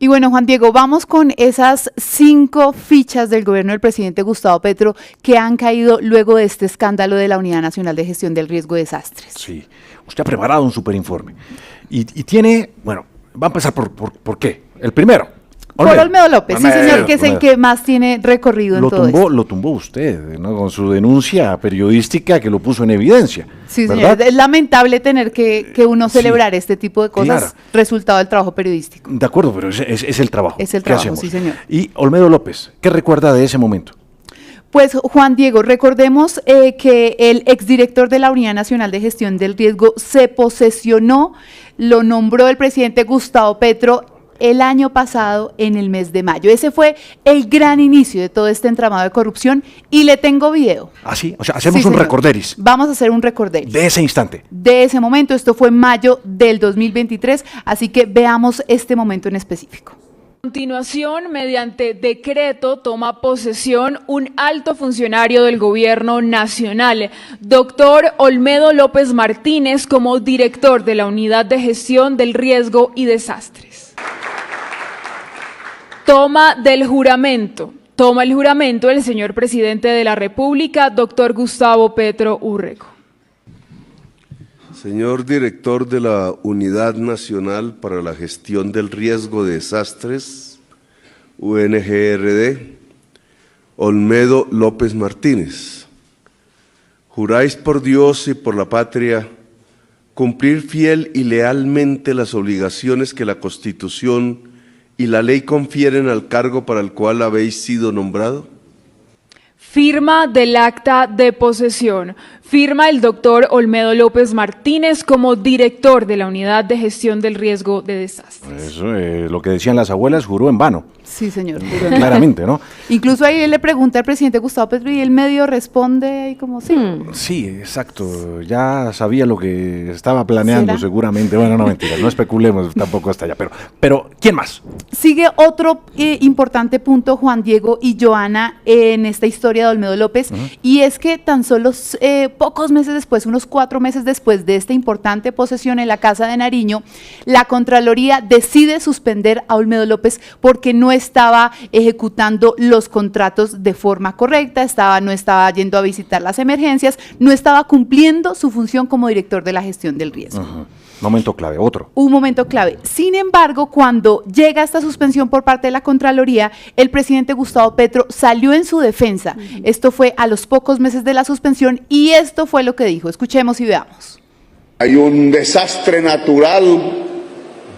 Y bueno, Juan Diego, vamos con esas 5 fichas del gobierno del presidente Gustavo Petro que han caído luego de este escándalo de la Unidad Nacional de Gestión del Riesgo de Desastres. Sí, usted ha preparado un superinforme y tiene, bueno, va a empezar por ¿qué? El primero. Por Olmedo López, sí señor, que es el que más tiene recorrido en todo esto. Lo tumbó usted, ¿no? Con su denuncia periodística que lo puso en evidencia. Sí, ¿verdad? señor, es lamentable tener que uno celebrar este tipo de cosas, claro, resultado del trabajo periodístico. De acuerdo, pero es el trabajo. Es el trabajo, sí señor. Y Olmedo López, ¿qué recuerda de ese momento? Pues Juan Diego, recordemos que el exdirector de la Unidad Nacional de Gestión del Riesgo se posesionó, lo nombró el presidente Gustavo Petro el año pasado en el mes de mayo. Ese fue el gran inicio de todo este entramado de corrupción y le tengo video. ¿Ah, sí? O sea, hacemos un recorderis. Vamos a hacer un recorderis. De ese instante. De ese momento, esto fue en mayo del 2023, así que veamos este momento en específico. A continuación, mediante decreto, toma posesión un alto funcionario del Gobierno Nacional, doctor Olmedo López Martínez, como director de la Unidad de Gestión del Riesgo y Desastres. Toma el juramento el señor presidente de la República, doctor Gustavo Petro Urrego. Señor director de la Unidad Nacional para la Gestión del Riesgo de Desastres, UNGRD, Olmedo López Martínez, juráis por Dios y por la patria cumplir fiel y lealmente las obligaciones que la Constitución y la ley confieren al cargo para el cual habéis sido nombrado. Firma del acta de posesión. Firma el doctor Olmedo López Martínez como director de la Unidad de Gestión del Riesgo de Desastres. Eso, lo que decían las abuelas, juró en vano. Sí, señor. Claramente, ¿no? Incluso ahí él le pregunta al presidente Gustavo Petro y él medio responde ahí como sí. Sí, exacto. Ya sabía lo que estaba planeando. ¿Será? Seguramente. Bueno, no mentira, no especulemos tampoco hasta allá. Pero ¿quién más? Sigue otro importante punto, Juan Diego y Joana, en esta historia de Olmedo López, y es que tan solo pocos meses después, unos 4 meses después de esta importante posesión en la Casa de Nariño, la Contraloría decide suspender a Olmedo López porque no estaba ejecutando los contratos de forma correcta, no estaba yendo a visitar las emergencias, no estaba cumpliendo su función como director de la gestión del riesgo. Momento clave, otro. Un momento clave. Sin embargo, cuando llega esta suspensión por parte de la Contraloría, el presidente Gustavo Petro salió en su defensa. Esto fue a los pocos meses de la suspensión y esto fue lo que dijo. Escuchemos y veamos. Hay un desastre natural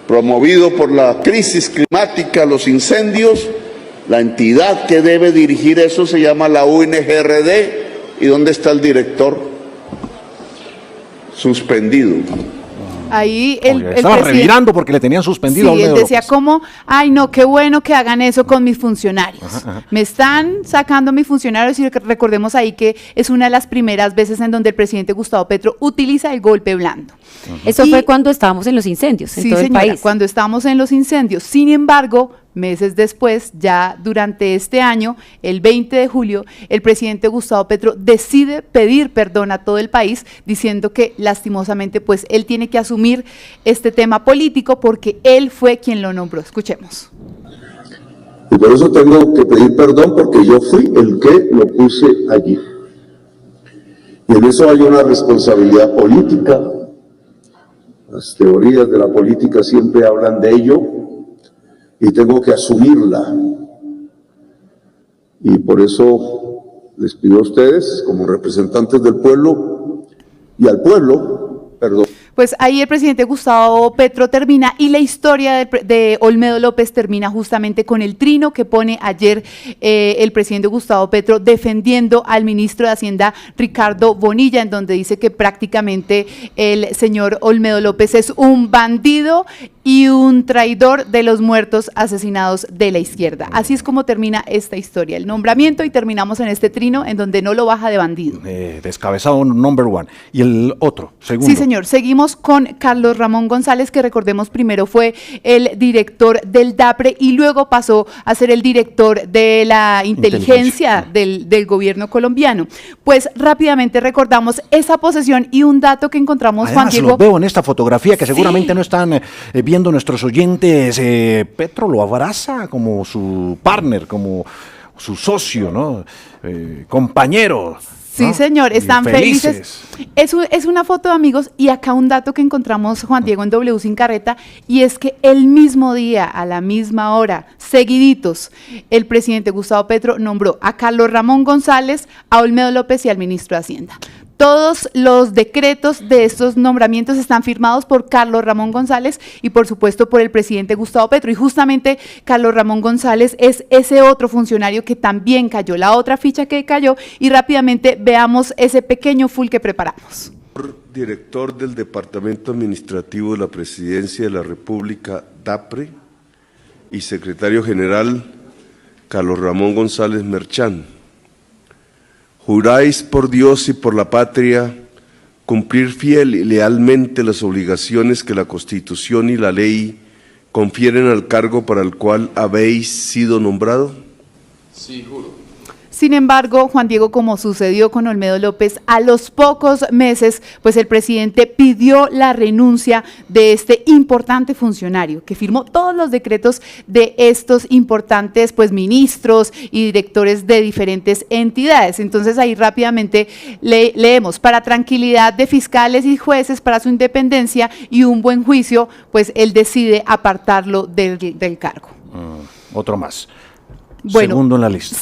promovido por la crisis climática, los incendios. La entidad que debe dirigir eso se llama la UNGRD. ¿Y dónde está el director? Suspendido. Ahí estaba revirando porque le tenían suspendido. Sí, él decía como, ay no, qué bueno que hagan eso con mis funcionarios. Me están sacando mis funcionarios y recordemos ahí que es una de las primeras veces en donde el presidente Gustavo Petro utiliza el golpe blando. Eso fue cuando estábamos en los incendios en todo el país. Cuando estábamos en los incendios. Sin embargo, meses después, ya durante este año, el 20 de julio, el presidente Gustavo Petro decide pedir perdón a todo el país, diciendo que lastimosamente pues él tiene que asumir este tema político porque él fue quien lo nombró. Escuchemos. Y por eso tengo que pedir perdón porque yo fui el que lo puse allí. Y en eso hay una responsabilidad política. Las teorías de la política siempre hablan de ello. Y tengo que asumirla. Y por eso les pido a ustedes, como representantes del pueblo, y al pueblo, perdón. Pues ahí el presidente Gustavo Petro termina y la historia de Olmedo López termina justamente con el trino que pone ayer el presidente Gustavo Petro defendiendo al ministro de Hacienda Ricardo Bonilla, en donde dice que prácticamente el señor Olmedo López es un bandido y un traidor de los muertos asesinados de la izquierda. Así es como termina esta historia, el nombramiento, y terminamos en este trino en donde no lo baja de bandido. Descabezado number one. ¿Y el otro, segundo? Sí, señor. Seguimos con Carlos Ramón González, que recordemos primero fue el director del DAPRE y luego pasó a ser el director de la inteligencia del gobierno colombiano. Pues rápidamente recordamos esa posesión y un dato que encontramos, además, Juan Diego. los veo en esta fotografía que seguramente no están viendo nuestros oyentes, Petro lo abraza como su partner, como su socio, ¿no? Compañero. Sí, ¿no? señor, están felices. Es una foto de amigos, y acá un dato que encontramos, Juan Diego, en W Sin Carreta, y es que el mismo día, a la misma hora, seguiditos, el presidente Gustavo Petro nombró a Carlos Ramón González, a Olmedo López y al ministro de Hacienda. Todos los decretos de estos nombramientos están firmados por Carlos Ramón González y, por supuesto, por el presidente Gustavo Petro. Y justamente Carlos Ramón González es ese otro funcionario que también cayó, la otra ficha que cayó, y rápidamente veamos ese pequeño full que preparamos. Director del Departamento Administrativo de la Presidencia de la República, DAPRE, y secretario general, Carlos Ramón González Merchán. Juráis por Dios y por la patria cumplir fiel y lealmente las obligaciones que la Constitución y la ley confieren al cargo para el cual habéis sido nombrado. Sí, juro. Sin embargo, Juan Diego, como sucedió con Olmedo López, a los pocos meses, pues el presidente pidió la renuncia de este importante funcionario que firmó todos los decretos de estos importantes pues ministros y directores de diferentes entidades. Entonces ahí rápidamente leemos: para tranquilidad de fiscales y jueces, para su independencia y un buen juicio, pues él decide apartarlo del cargo. Otro más. Bueno, segundo en la lista.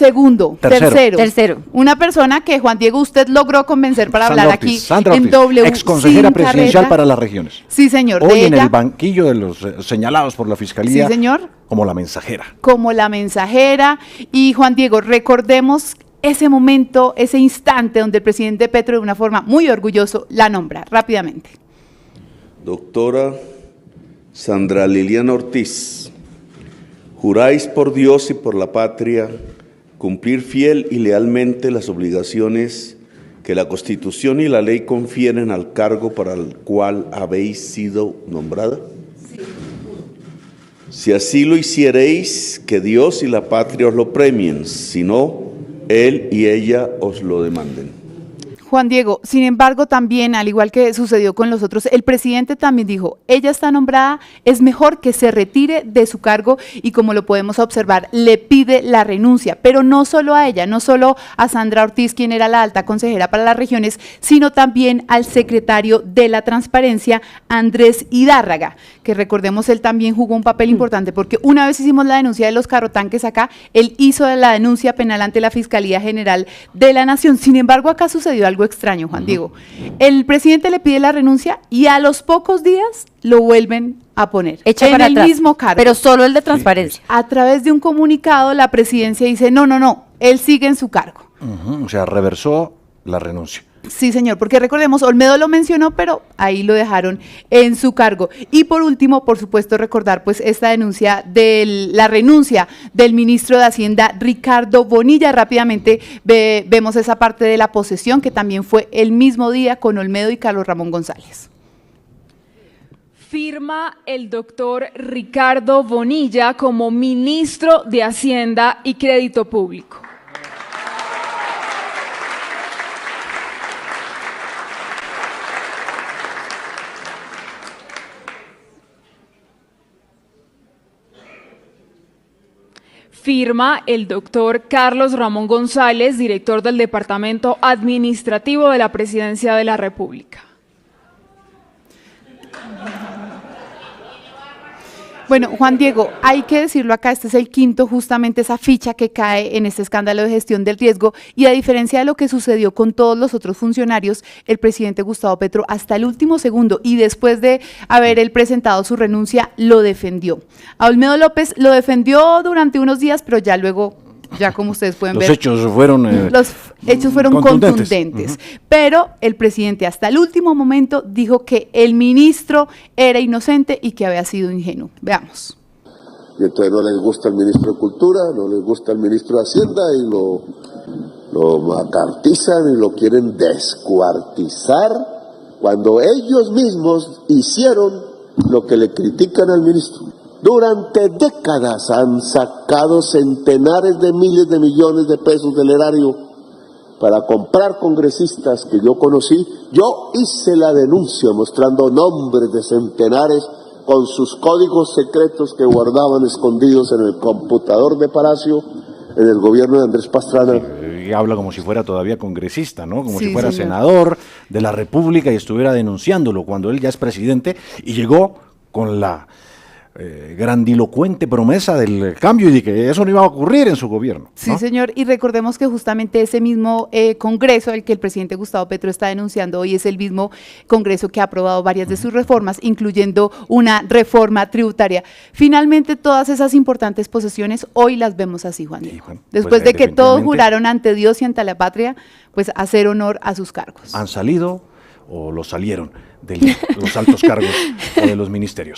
Tercero. Una persona que, Juan Diego, usted logró convencer para Sandra hablar Ortiz, aquí Sandra en Ortiz, W. ex consejera Sin presidencial Carreta. para las regiones. Sí, señor. Hoy de en ella, el banquillo de los señalados por la Fiscalía, sí, señor, como la mensajera. como la mensajera. Y, Juan Diego, recordemos ese momento, ese instante donde el presidente Petro, de una forma muy orgulloso, la nombra rápidamente. Doctora Sandra Liliana Ortiz, juráis por Dios y por la patria cumplir fiel y lealmente las obligaciones que la Constitución y la ley confieren al cargo para el cual habéis sido nombrada. Sí. Si así lo hiciereis, que Dios y la patria os lo premien, si no, él y ella os lo demanden. Juan Diego, sin embargo, también, al igual que sucedió con los otros, el presidente también dijo: ella está nombrada, es mejor que se retire de su cargo, y como lo podemos observar, le pide la renuncia, pero no solo a ella, no solo a Sandra Ortiz, quien era la alta consejera para las regiones, sino también al secretario de la Transparencia, Andrés Hidárraga, que recordemos, él también jugó un papel importante, porque una vez hicimos la denuncia de los carrotanques acá, él hizo la denuncia penal ante la Fiscalía General de la Nación. Sin embargo, acá sucedió algo extraño, Juan Diego. El presidente le pide la renuncia y a los pocos días lo vuelven a poner en el mismo cargo. Pero solo el de Transparencia. A través de un comunicado, la presidencia dice: no, él sigue en su cargo. O sea, reversó la renuncia. Sí, señor, porque recordemos, Olmedo lo mencionó, pero ahí lo dejaron en su cargo. Y por último, por supuesto, recordar pues esta denuncia de la renuncia del ministro de Hacienda, Ricardo Bonilla. Rápidamente vemos esa parte de la posesión, que también fue el mismo día con Olmedo y Carlos Ramón González. Firma el doctor Ricardo Bonilla como ministro de Hacienda y Crédito Público. Firma el doctor Carlos Ramón González, director del Departamento Administrativo de la Presidencia de la República. Bueno, Juan Diego, hay que decirlo acá, este es el quinto, justamente esa ficha que cae en este escándalo de gestión del riesgo, y a diferencia de lo que sucedió con todos los otros funcionarios, el presidente Gustavo Petro hasta el último segundo y después de haber él presentado su renuncia, lo defendió. A Olmedo López lo defendió durante unos días, pero ya luego, ya como ustedes pueden ver, los hechos fueron contundentes. Pero el presidente hasta el último momento dijo que el ministro era inocente y que había sido ingenuo. Veamos. Y entonces no les gusta el ministro de Cultura, no les gusta el ministro de Hacienda y lo macartizan y lo quieren descuartizar, cuando ellos mismos hicieron lo que le critican al ministro. Durante décadas han sacado centenares de miles de millones de pesos del erario para comprar congresistas que yo conocí. Yo hice la denuncia mostrando nombres de centenares con sus códigos secretos que guardaban escondidos en el computador de Palacio, en el gobierno de Andrés Pastrana. Y habla como si fuera todavía congresista, ¿no? Como Sí, si fuera señor. senador de la República y estuviera denunciándolo cuando él ya es presidente y llegó con la grandilocuente promesa del cambio y de que eso no iba a ocurrir en su gobierno. Sí, ¿no? señor, y recordemos que justamente ese mismo Congreso al que el presidente Gustavo Petro está denunciando hoy es el mismo Congreso que ha aprobado varias de sus reformas, incluyendo una reforma tributaria. Finalmente, todas esas importantes posesiones hoy las vemos así, Juan Diego. Bueno, Después pues, de que todos definitivamente juraron ante Dios y ante la patria, pues hacer honor a sus cargos. Han salido o lo salieron de los altos cargos o de los ministerios.